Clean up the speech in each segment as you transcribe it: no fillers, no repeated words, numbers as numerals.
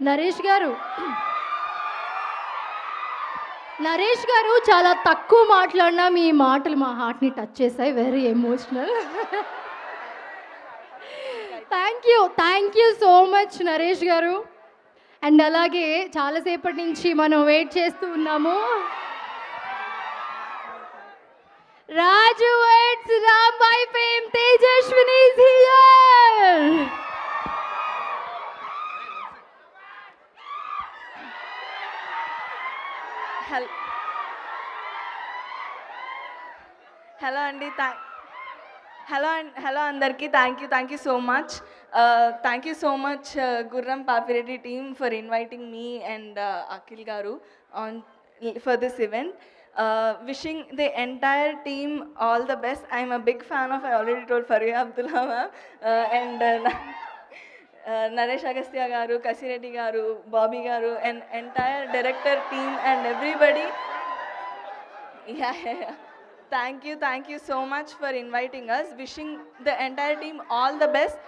నరేష్ గారు నరేష్ గారు చాలా తక్కువ మాట్లాడినా మీ మాటలు మా హార్ట్ని టచ్ చేశాయి. Very emotional. Thank you so much Naresh garu. And అలాగే చాలాసేపటి నుంచి మనం వెయిట్ చేస్తూ ఉన్నాము. Raju weds Rambai fame Tejaswini is here. Hello అండి హలో అందరికీ thank you so much Gurram Papireddy team for inviting me and Akhil garu on for this event. Wishing the entire team all the best. I'm a big fan of, I already told Faria Abdullah ma'am and Naresh Agastya garu, Kasireddy garu, Bobby garu, and entire director team and everybody. Yeah. Thank you so much for inviting us. Wishing the entire team all the best.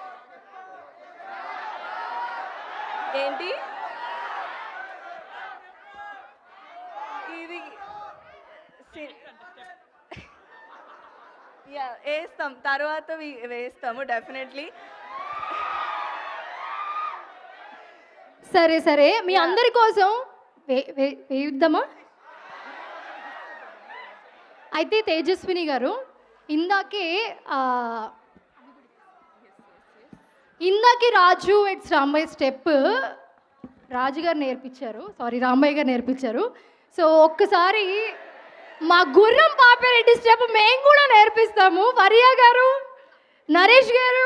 Enti? Yeah వేస్తాం, తర్వాత వేస్తాము definitely. సరే మీ అందరి కోసం వేయిద్దామా? అయితే తేజస్విని గారు ఇందాకే రాజు it's Rambai step Rambai గారు నేర్పించారు. సో ఒక్కసారి మా గుర్రం పాపిరెడ్డి స్టెప్ మేము కూడా నేర్పిస్తాము. ఫరియా గారు, నరేష్ గారు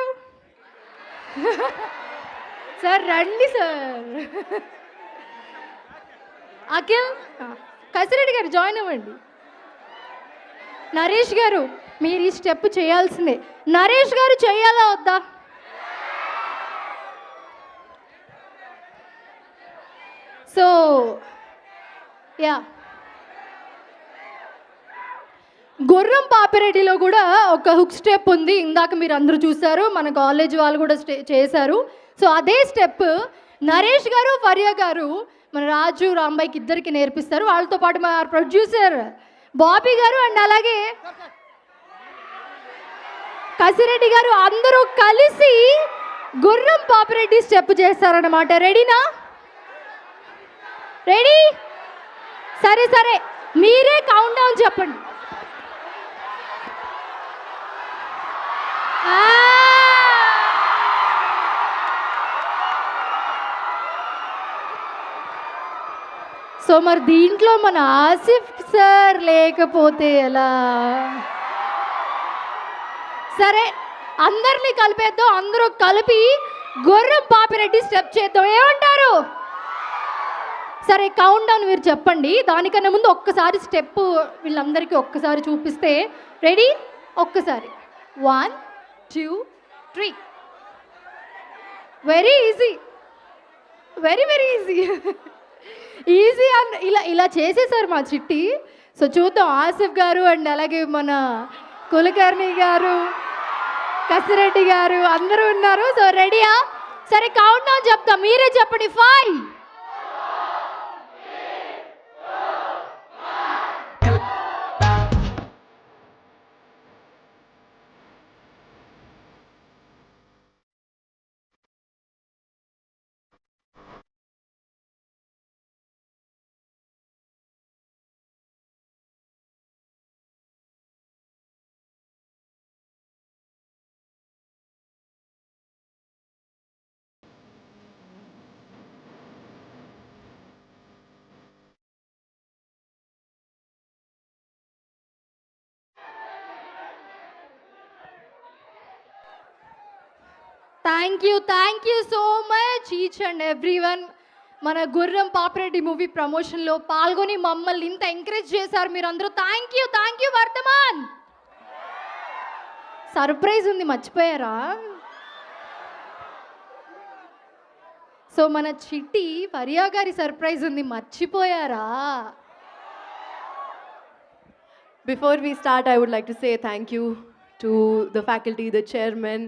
సార్ రండి సార్. అఖిల్, కసిరెడ్డి గారు జాయిన్ అవ్వండి. నరేష్ గారు మీరు ఈ స్టెప్ చేయాల్సిందే. నరేష్ గారు చేయాలా వద్దా? సో యా, గుర్రం పాపిరెడ్డిలో కూడా ఒక హుక్ స్టెప్ ఉంది. ఇందాక మీరు అందరూ చూశారు, మన కాలేజ్ వాళ్ళు కూడా చేశారు. సో అదే స్టెప్ నరేష్ గారు, ఫరియా గారు మన రాజు రాంబాయ్కి ఇద్దరికి నేర్పిస్తారు. వాళ్ళతో పాటు మా ప్రొడ్యూసర్ బాబీ గారు అండ్ అలాగే కసిరెడ్డి గారు అందరూ కలిసి గుర్రం పాపిరెడ్డి స్టెప్ చేస్తారన్నమాట. రెడీనా? రెడీ? సరే మీరే కౌంట్ డౌన్ చెప్పండి. సో మరి దీంట్లో మన ఆసిఫ్ సార్ లేకపోతే ఎలా? సరే అందరినీ కలిపేద్దాం, అందరూ కలిపి గుర్రం పాపిరెడ్డి స్టెప్ చేద్దాం. ఏమంటారు? సరే కౌంట్ డౌన్ మీరు చెప్పండి. దానికన్నా ముందు ఒక్కసారి స్టెప్ వీళ్ళందరికీ ఒక్కసారి చూపిస్తే. రెడీ? ఒక్కసారి 1 2 3. Very easy, very easy easy అని ఇలా చేసేసారు మా చిట్టి. సో చూద్దాం. ఆసిఫ్ గారు అండ్ అలాగే మన కులకర్ణి గారు, కసిరెడ్డి గారు అందరూ ఉన్నారు. సో రెడీయా? సరే కౌంట్ డౌన్ చెప్తాం, మీరే చెప్పండి. 5 thank you so much each and everyone. మన గుర్రం పాపిరెడ్డి మూవీ ప్రమోషన్లో పాల్గొని మమ్మల్ని ఇంత ఎంకరేజ్ చేశారు మీరందరూ. Thank you Vardhaman. సర్ప్రైజ్ ఉంది, మర్చిపోయారా? సో మన చిట్టి ఫరియా గారి సర్ప్రైజ్ ఉంది, మర్చిపోయారా? Before we start, I would like to say thank you to the faculty, the chairman,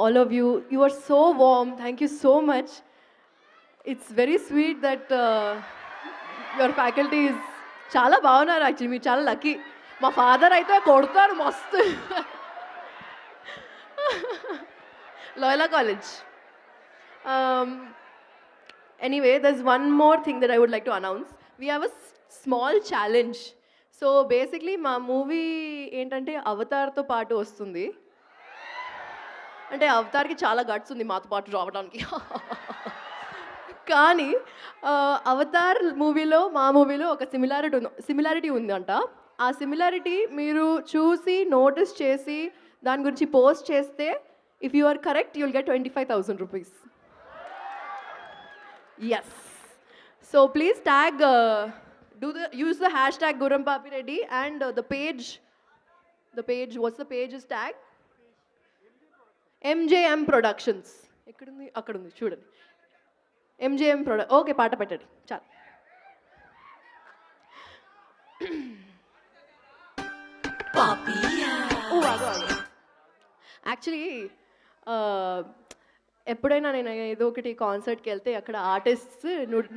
all of you. You are so warm. Thank you so much. it's very sweet that your faculty is చాలా బాగున్నారు actually మీరు చాలా lucky మా father అయితే కొడతారు మస్తు Loyola college anyway there's one more thing that I would like to announce. We have a small challenge. So basically మా movie ఏంటంటే అవతార్తో పాటు వస్తుంది అంటే అవతార్కి చాలా గట్స్ ఉంది మాతో పాటు రావడానికి కానీ అవతార్ మూవీలో మా మూవీలో ఒక సిమిలారిటీ ఉందంట ఆ సిమిలారిటీ మీరు చూసి నోటీస్ చేసి దాని గురించి పోస్ట్ చేస్తే if you are correct you will get 25,000 rupees yes so please tag use the hashtag Guram Papi Reddy and the page what's the page's tag MJM Productions ekkudundi akkadundi chudandi MJM Product okay paata pettadi chalu papiya oh ago actually ఎప్పుడైనా నేను ఏదో ఒకటి కాన్సర్ట్కి వెళ్తే అక్కడ artists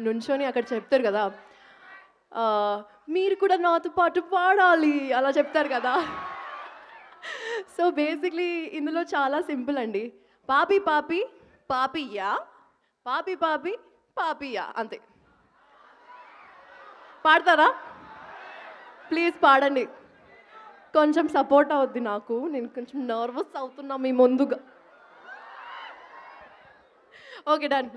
నుంచొని అక్కడ చెప్తారు కదా మీరు కూడా నాతో పాటు పాడాలి అలా చెప్తారు కదా సో బేసిక్లీ ఇందులో చాలా సింపుల్ అండి పాపి పాపి పాపియా పాపి పాపి పాపియా అంతే పాడతారా ప్లీజ్ పాడండి కొంచెం సపోర్ట్ అవుద్ది నాకు నేను కొంచెం నర్వస్ అవుతున్నా మీ ముందుగా okay done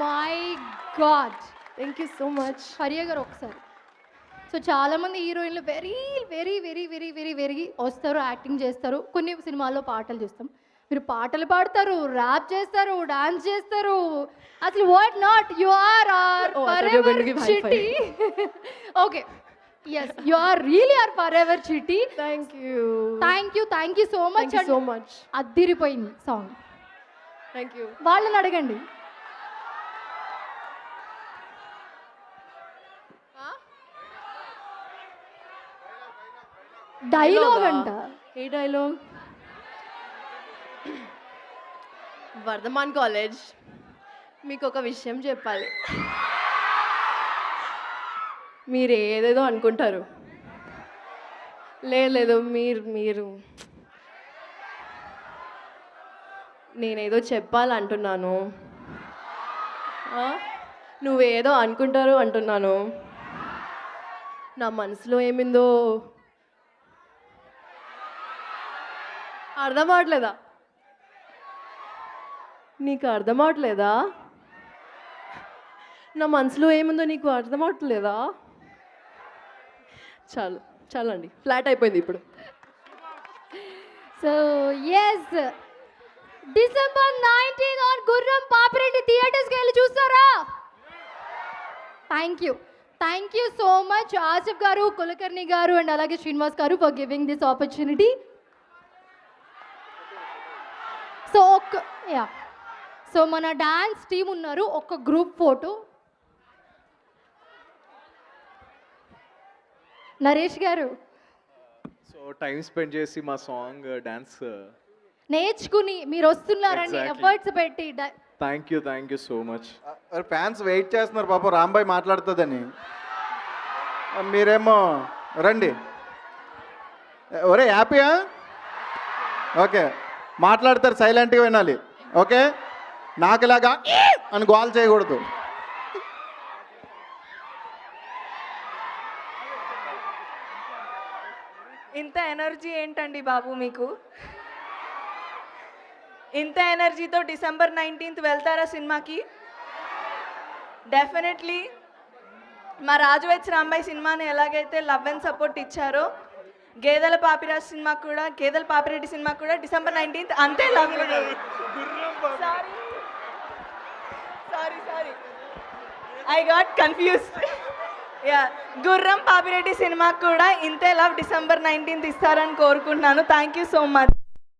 my god thank you so much Hariya garu ఒకసారి సో చాలామంది హీరోయిన్లు very very very very very very వస్తారు యాక్టింగ్ చేస్తారు కొన్ని సినిమాల్లో పాటలు చూస్తాం మీరు పాటలు పాడతారు ర్యాప్ చేస్తారు డాన్స్ చేస్తారు అసలు what not you are Chitti okay yes you are really are forever Chitti thank you so much so much అద్దిరిపోయింది సాంగ్ థ్యాంక్ యూ వాళ్ళని అడగండి డైలాగ్ అంట ఏ డైలాగ్ వర్ధమాన్ కాలేజ్, మీకు ఒక విషయం చెప్పాలి. మీరు ఏదేదో అనుకుంటారు. లేదు మీరు నేనేదో చెప్పాలంటున్నాను. నువ్వేదో అనుకుంటారు అంటున్నాను. నా మనసులో ఏమిందో అర్థం అవట్లేదా? నీకు అర్థం అవట్లేదా? నా మనసులో ఏముందో నీకు అర్థం అవట్లేదా? చాలండి, ఫ్లాట్ అయిపోయింది ఇప్పుడు. సో ఎస్, డిసెంబర్ 19 ఆన్ గుర్రం పాపిరెడ్డి థియేటర్స్కి వెళ్ళి చూస్తారా? Thank you so much Asif గారు, కులకర్ణి గారు అండ్ అలాగే శ్రీనివాస్ గారు for giving this opportunity. So మన డాన్స్ టీం ఉన్నారు, ఒక గ్రూప్ ఫోటో. నరేష్ గారు సో టైం స్పెండ్ చేసి మా సాంగ్ డాన్స్ నేర్చుకుని మీరు వస్తున్నారండి, Exactly. ఎఫర్ట్స్ పెట్టి. Thank you so much. Fans wait చేస్తున్నారు పాపం రాంబాయ్ మాట్లాడుతుందని. మీరేమో రండి. ఒరే హ్యాపీయా? ఓకే, మాట్లాడతారు సైలెంట్గా వినాలి. ఓకే, నాకులాగా అని గోల్ చేయకూడదు. ఇంత ఎనర్జీ ఏంటండి బాబు మీకు? ఇంత ఎనర్జీతో డిసెంబర్ 19th వెళ్తారా సినిమాకి? డెఫినెట్లీ మా రాజు వెచ్ రాంబాయ్ సినిమాని ఎలాగైతే లవ్ అండ్ సపోర్ట్ ఇచ్చారో, గేదెల పాపిరెడ్డి సినిమా కూడా డిసెంబర్ 19th అంతే love. Sorry I got confused. గుర్రం పాపిరెడ్డి సినిమాకు కూడా ఇంతే లవ్ డిసెంబర్ 19th ఇస్తారని కోరుకుంటున్నాను. Thank you so much.